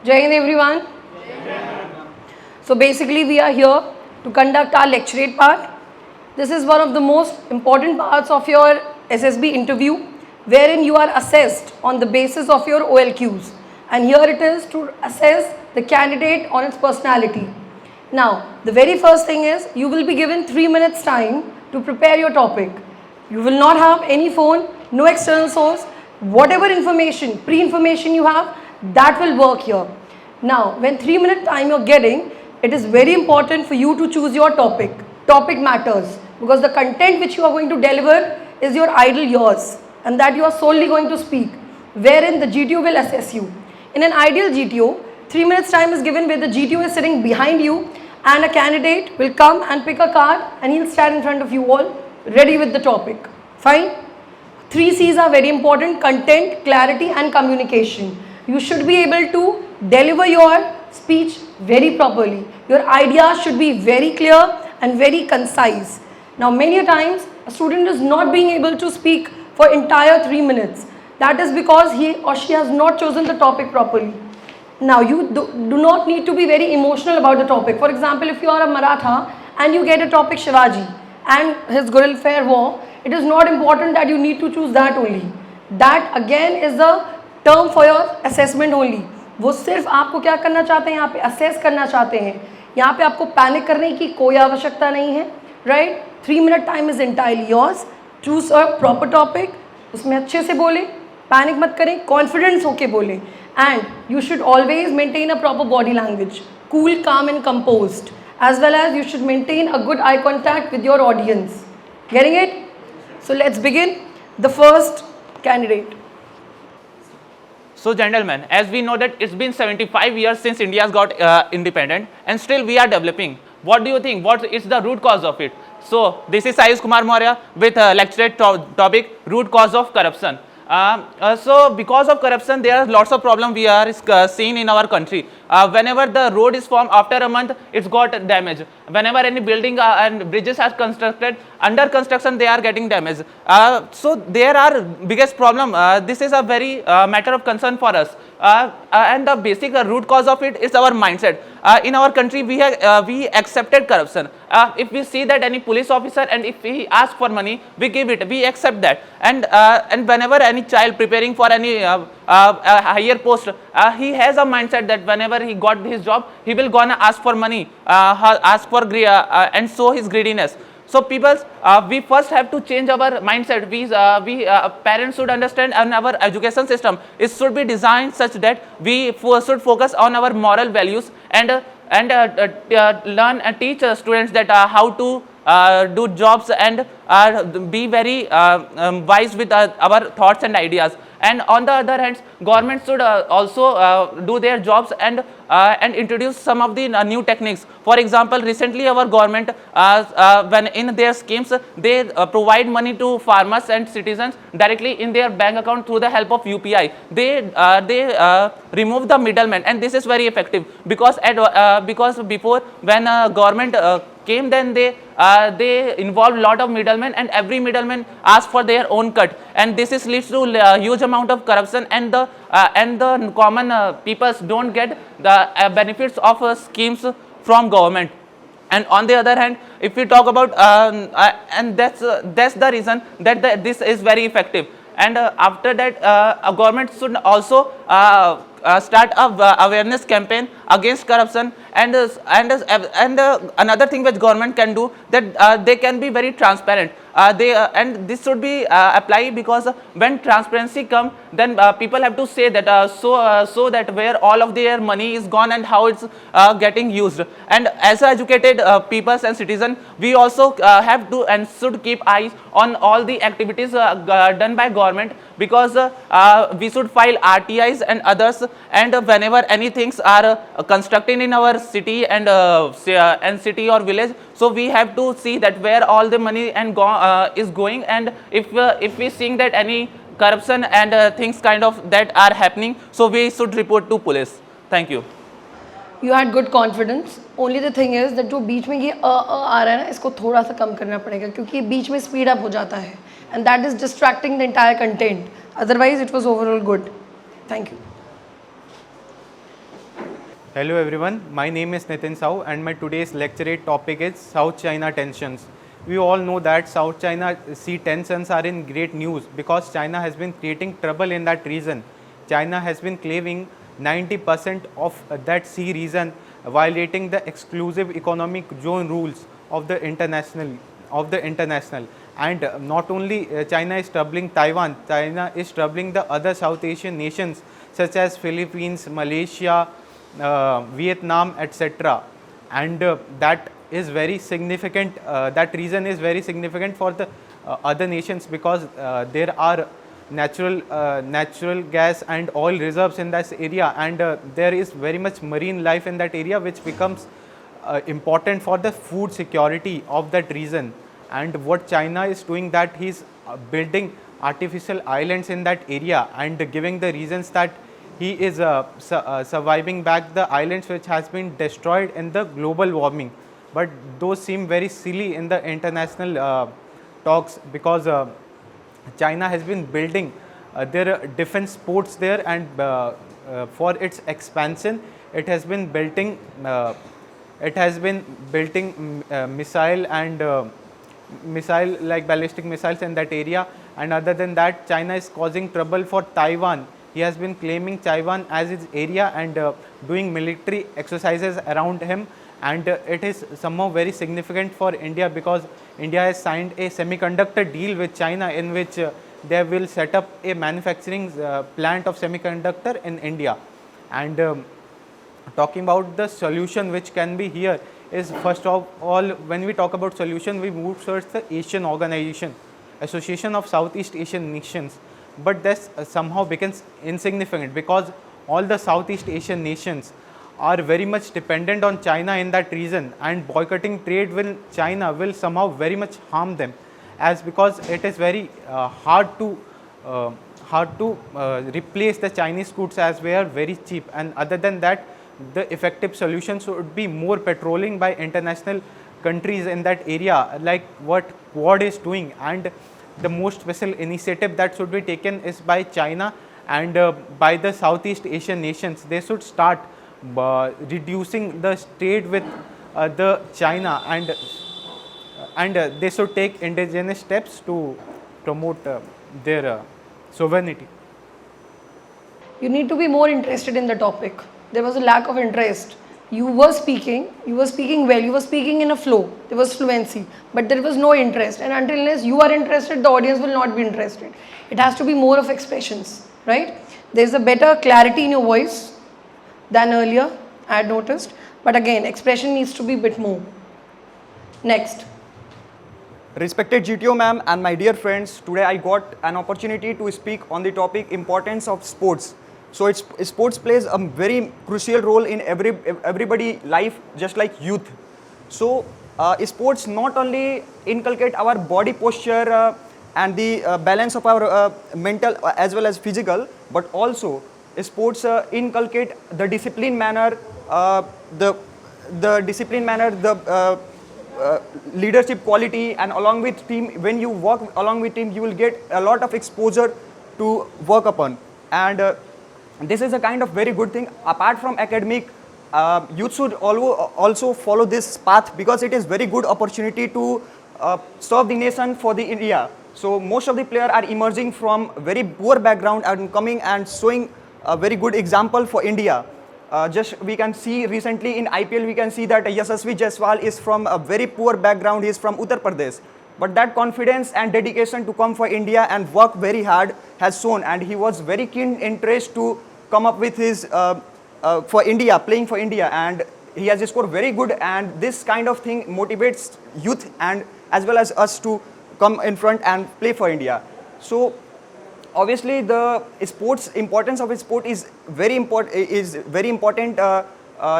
Jai Hind everyone. So basically we are here to conduct our lecturate part. This is one of the most important parts of your SSB interview, wherein you are assessed on the basis of your OLQs. And here it is to assess the candidate on its personality. Now, the very first thing is you will be given 3 minutes time to prepare your topic. You will not have any phone, no external source. Whatever information, pre-information you have, that will work here. Now, when 3 minute time you're getting, it is very important for you to choose your topic. Topic matters because the content which you are going to deliver is your ideal yours and that you are solely going to speak, wherein the GTO will assess you. In an ideal GTO, 3 minutes time is given where the GTO is sitting behind you and a candidate will come and pick a card and he'll stand in front of you all ready with the topic. Fine? 3 C's are very important: content, clarity and communication. You should be able to deliver your speech very properly. Your ideas should be very clear and very concise. Now many times a student is not being able to speak for entire 3 minutes. That is because he or she has not chosen the topic properly. Now you do not need to be very emotional about the topic. For example, if you are a Maratha and you get a topic Shivaji and his guerrilla fair war, it is not important that you need to choose that only. That again is a term for your assessment only. वो सिर्फ आपको क्या करना चाहते हैं, यहाँ पे assess करना चाहते हैं. यहाँ पे आपको पैनिक करने की कोई आवश्यकता नहीं है, right? 3 minute time is entirely yours. Choose a proper topic, उसमें अच्छे से बोले, पैनिक मत करें, कॉन्फिडेंस होके बोले. And you should always maintain a proper body language, cool, calm and composed, as well as you should maintain a good eye contact with your audience. Getting it? So let's begin. The first candidate. So gentlemen, as we know that it's been 75 years since India has got independent and still we are developing. What do you think? What is the root cause of it? So this is Ayush Kumar Maurya with lecturate topic root cause of corruption. So because of corruption there are lots of problems we are seeing in our country. Whenever the road is formed, after a month it's got damage. Whenever any building and bridges are constructed, under construction they are getting damaged. So there are biggest problem. This is a very matter of concern for us. And the basic root cause of it is our mindset. In our country we accepted corruption. If we see that any police officer and if he asks for money, we give it, we accept that. And whenever any child preparing for any higher post, he has a mindset that whenever he got his job, he will gonna ask for money, ask for and show his greediness. So people, we first have to change our mindset. We parents should understand, and our education system it should be designed such that we should focus on our moral values and learn and teach students that how to do jobs and be very wise with our thoughts and ideas. And on the other hand, government should also do their jobs and introduce some of the new techniques. For example, recently our government, when in their schemes, they provide money to farmers and citizens directly in their bank account through the help of UPI. They remove the middleman, and this is very effective because before when government came, then they involved lot of middlemen, and every middleman asked for their own cut, and this is leads to huge amount of corruption, and the common peoples don't get the benefits of schemes from government. And on the other hand, if we talk about and that's the reason that this is very effective. And after that, a government should also start a awareness campaign against corruption, and another thing which government can do, that they can be very transparent. And this should be applied because when transparency come, then people have to say that so that where all of their money is gone and how it's getting used. And as educated people and citizens, we also have to and should keep eyes on all the activities done by government, because we should file RTIs and others, and whenever any things are constructed in our city and city or village, so we have to see that where all the money and is going, and if we seeing that any corruption and things kind of that are happening, so we should report to police. Thank you. You had good confidence. Only the thing is that जो बीच में ये आ रहा है ना, इसको थोड़ा सा कम करना पड़ेगा क्योंकि बीच में स्पीड अप हो जाता है, and that is distracting the entire content. Otherwise, it was overall good. Thank you. Hello everyone, my name is Nitin Sahu and my today's lecturate topic is South China tensions. We all know that South China Sea tensions are in great news because China has been creating trouble in that region. China has been claiming 90% of that sea region, violating the exclusive economic zone rules of the international. And not only China is troubling Taiwan, China is troubling the other South Asian nations such as Philippines, Malaysia, Vietnam, etc. And that is very significant. That reason is very significant for the other nations because there are natural gas and oil reserves in this area, and there is very much marine life in that area, which becomes important for the food security of that region. And what China is doing, that he is building artificial islands in that area and giving the reasons that he is surviving back the islands which has been destroyed in the global warming. But those seem very silly in the international talks because China has been building their defense ports there, and for its expansion it has been building missile and missile like ballistic missiles in that area. And other than that, China is causing trouble for Taiwan. He has been claiming Taiwan as his area and doing military exercises around him, and it is somehow very significant for India because India has signed a semiconductor deal with China in which they will set up a manufacturing plant of semiconductor in India. And talking about the solution which can be here is, first of all, when we talk about solution, we move towards the Asian Organization, Association of Southeast Asian Nations. But this somehow becomes insignificant because all the Southeast Asian nations are very much dependent on China in that region, and boycotting trade with China will somehow very much harm them, as because it is very hard to replace the Chinese goods as they are very cheap. And other than that, the effective solutions would be more patrolling by international countries in that area, like what Quad is doing. And the most special initiative that should be taken is by China and by the Southeast Asian nations. They should start reducing the trade with the China, and they should take indigenous steps to promote their sovereignty. You need to be more interested in the topic. There was a lack of interest. You were speaking well, you were speaking in a flow, there was fluency, but there was no interest. And until unless you are interested, the audience will not be interested. It has to be more of expressions, right? There's a better clarity in your voice than earlier, I had noticed. But again, expression needs to be a bit more. Next. Respected GTO ma'am and my dear friends, today I got an opportunity to speak on the topic importance of sports. So sports plays a very crucial role in everybody life, just like youth. So sports not only inculcate our body posture and the balance of our mental as well as physical, but also sports inculcate the discipline manner, the leadership quality, and along with team. When you work along with team, you will get a lot of exposure to work upon. And this is a kind of very good thing. Apart from academic, youth should also follow this path because it is very good opportunity to serve the nation for the India. So most of the players are emerging from very poor background and coming and showing a very good example for India. Just we can see recently in IPL, we can see that Yashasvi Jaiswal is from a very poor background. He is from Uttar Pradesh. But that confidence and dedication to come for India and work very hard has shown, and he was very keen interest to come up with his for India, playing for India, and he has scored very good. And this kind of thing motivates youth and as well as us to come in front and play for India. So obviously the importance of sport is very important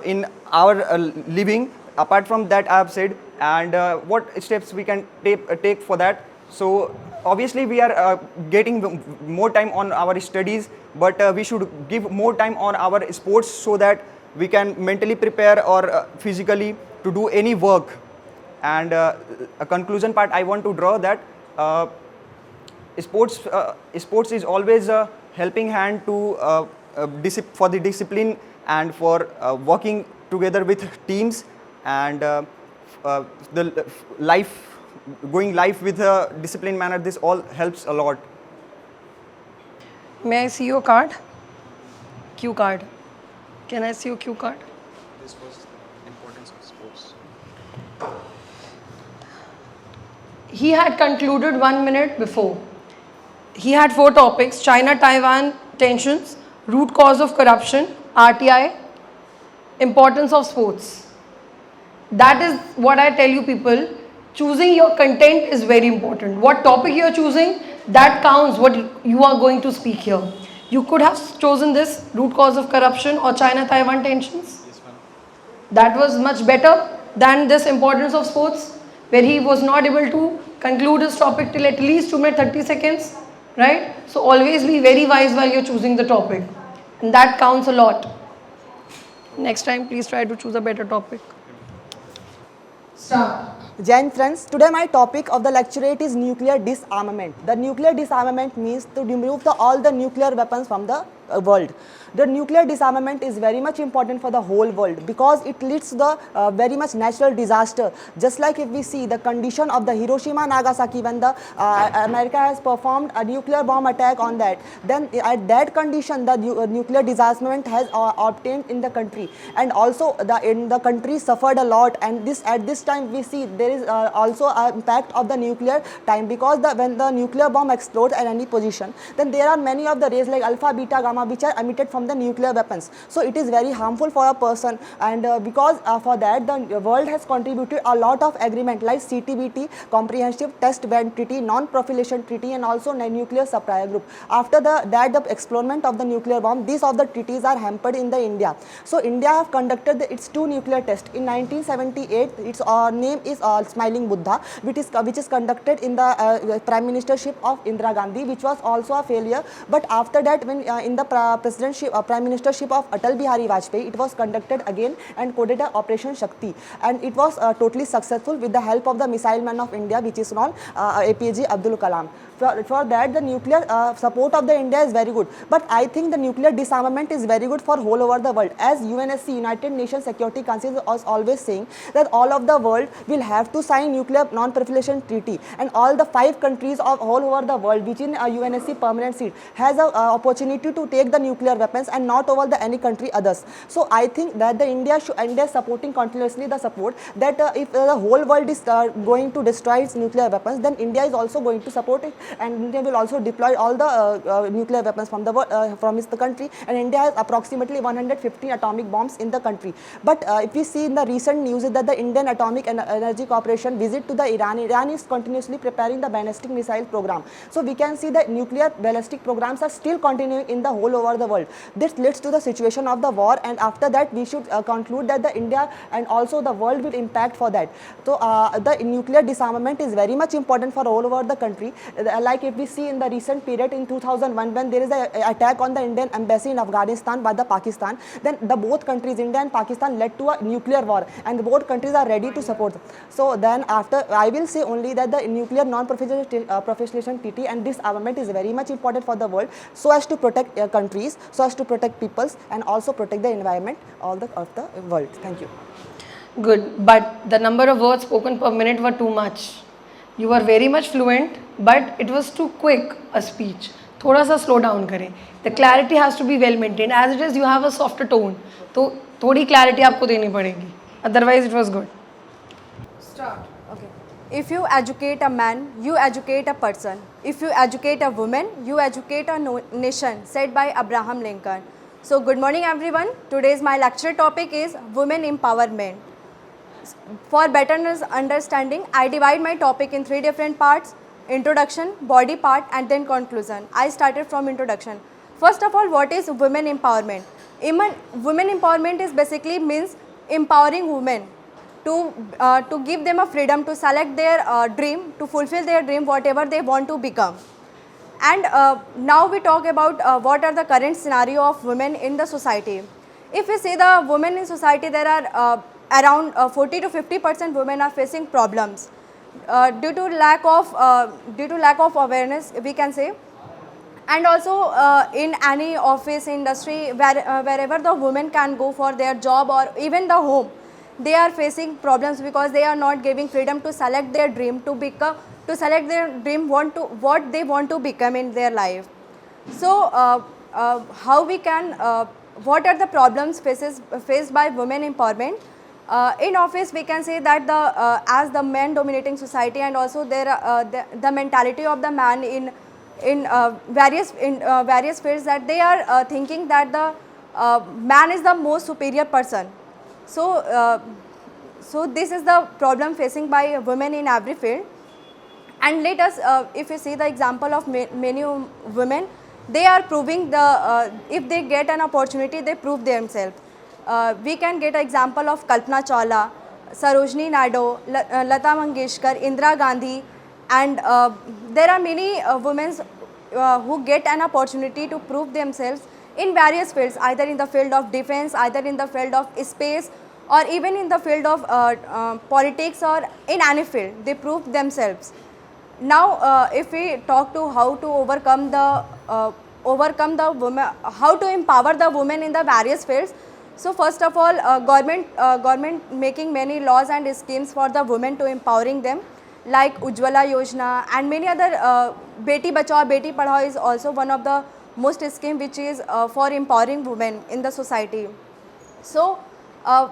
in our living. Apart from that, I have said, and what steps we can take for that. So obviously we are getting more time on our studies, but we should give more time on our sports so that we can mentally prepare or physically to do any work. And a conclusion part I want to draw that sports is always a helping hand to for the discipline and for working together with teams and the life, going life with a disciplined manner. This all helps a lot. May I see your card? Cue card. Can I see your cue card? This was the importance of sports. He had concluded 1 minute before. He had 4 topics: China-Taiwan tensions, root cause of corruption, RTI, importance of sports. That is what I tell you people. Choosing your content is very important. What topic you are choosing, that counts what you are going to speak here. You could have chosen this, root cause of corruption or China-Taiwan tensions. Yes, ma'am. That was much better than this importance of sports, where he was not able to conclude his topic till at least 2 minutes 30 seconds, right? So always be very wise while you're choosing the topic, and that counts a lot. Next time, please try to choose a better topic. Start. Jain friends, today my topic of the lecturate is nuclear disarmament. The nuclear disarmament means to remove all the nuclear weapons from the world. The nuclear disarmament is very much important for the whole world because it leads to the very much natural disaster. Just like if we see the condition of the Hiroshima Nagasaki when the America has performed a nuclear bomb attack on that, then at that condition the nuclear disarmament has obtained in the country, and also the country suffered a lot, and this at this time we see there is also an impact of the nuclear time, because when the nuclear bomb explodes at any position, then there are many of the rays like alpha, beta, gamma which are emitted from the nuclear weapons. So it is very harmful for a person, and because for that the world has contributed a lot of agreement like CTBT, Comprehensive Test Ban Treaty, Non-Proliferation Treaty, and also Nuclear Supplier Group. After the explosion of the nuclear bomb, these of the treaties are hampered in the India. So India have conducted its 2 nuclear tests. In 1978, its name is Smiling Buddha, which is conducted in the Prime Ministership of Indira Gandhi, which was also a failure. But after that, when in the Prime Ministership of Atal Bihari Vajpayee, it was conducted again and coded as Operation Shakti, and it was totally successful with the help of the Missile Man of India, which is known APJ Abdul Kalam. For that, the nuclear support of the India is very good. But I think the nuclear disarmament is very good for whole over the world. As UNSC, United Nations Security Council, is always saying that all of the world will have to sign nuclear non-proliferation treaty, and all the 5 countries of all over the world which in a UNSC permanent seat has an opportunity to take the nuclear weapons, and not over the any country others. So I think that the India is supporting continuously the support that if the whole world is going to destroy its nuclear weapons, then India is also going to support it, and India will also deploy all the nuclear weapons from the country, and India has approximately 115 atomic bombs in the country. But if we see in the recent news that the Indian Atomic Energy Corporation visit to the Iran is continuously preparing the ballistic missile program. So we can see that nuclear ballistic programs are still continuing in the whole over the world. This leads to the situation of the war, and after that we should conclude that the India and also the world will impact for that. So the nuclear disarmament is very much important for all over the country. Like if we see in the recent period in 2001 when there is an attack on the Indian embassy in Afghanistan by the Pakistan, then the both countries, India and Pakistan, led to a nuclear war, and both countries are ready to support. So then after, I will say only that the nuclear non-proliferation treaty and disarmament is very much important for the world, so as to protect countries, so as to protect peoples, and also protect the environment of the world. Thank you. Good, but the number of words spoken per minute were too much. You were very much fluent, but it was too quick a speech. थोड़ा सा slow down करें. The clarity has to be well maintained. As it is, you have a softer tone. तो थोड़ी clarity आपको देनी पड़ेगी. Otherwise, it was good. Start. Okay. If you educate a man, you educate a person. If you educate a woman, you educate a nation, said by Abraham Lincoln. So good morning everyone. Today's my lecture topic is women empowerment. For better understanding, I divide my topic in 3 different parts: introduction, body part, and then conclusion. I started from introduction. First of all, what is women empowerment? Women empowerment is basically means empowering women to give them a freedom to select their dream, to fulfill their dream, whatever they want to become. And now we talk about what are the current scenario of women in the society. If we see the women in society, there are around 40 to 50% women are facing problems due to lack of awareness, we can say. And also in any office industry wherever the women can go for their job or even the home, they are facing problems because they are not giving freedom to select their dream, to select their dream, what they want to become in their life. So how we can, what are the problems faced by women empowerment? In office we can say that as the men dominating society, and also the mentality of the man in various fields, that they are thinking that the man is the most superior person. So so this is the problem facing by women in every field. And let us, if you see the example of many women, they are proving if they get an opportunity, they prove themselves. We can get an example of Kalpana Chawla, Sarojini Naidu, Lata Mangeshkar, Indira Gandhi, and there are many women who get an opportunity to prove themselves in various fields, either in the field of defense, either in the field of space, or even in the field of politics, or in any field, they prove themselves. Now, if we talk to how to overcome the women, how to empower the women in the various fields. So first of all, government making many laws and schemes for the women to empowering them, like Ujjwala Yojana and many other. Beti Bachao Beti Padhao is also one of the most scheme which is for empowering women in the society. So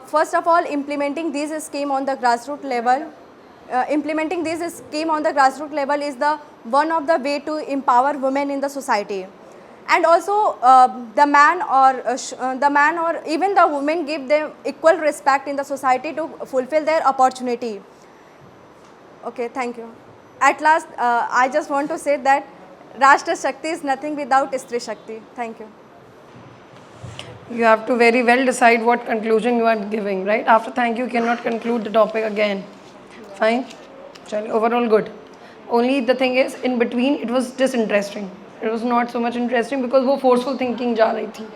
first of all, implementing these scheme on the grassroots level. Implementing this scheme on the grassroots level is the one of the way to empower women in the society. And also the man or even the women give them equal respect in the society to fulfill their opportunity. Okay, thank you. At last, I just want to say that Rashtra Shakti is nothing without Stri Shakti. Thank you. You have to very well decide what conclusion you are giving, right? After thank you cannot conclude the topic again. Fine? Chalo, overall good. Only the thing is, in between it was disinteresting. It was not so much interesting because वो forceful thinking जा रही थी,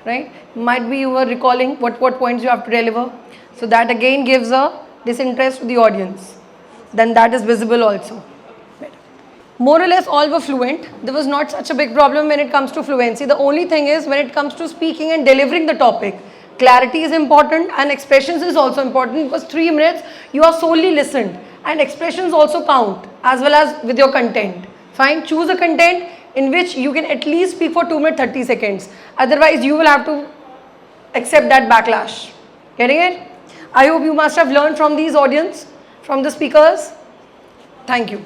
right? Might be you were recalling what points you have to deliver. So that again gives a disinterest to the audience. Then that is visible also. More or less all were fluent. There was not such a big problem when it comes to fluency. The only thing is when it comes to speaking and delivering the topic, clarity is important and expressions is also important, because 3 minutes you are solely listened and expressions also count as well as with your content. Fine, choose a content in which you can at least speak for 2 minutes 30 seconds. Otherwise you will have to accept that backlash. Getting it? I hope you must have learned from these audience, from the speakers. Thank you.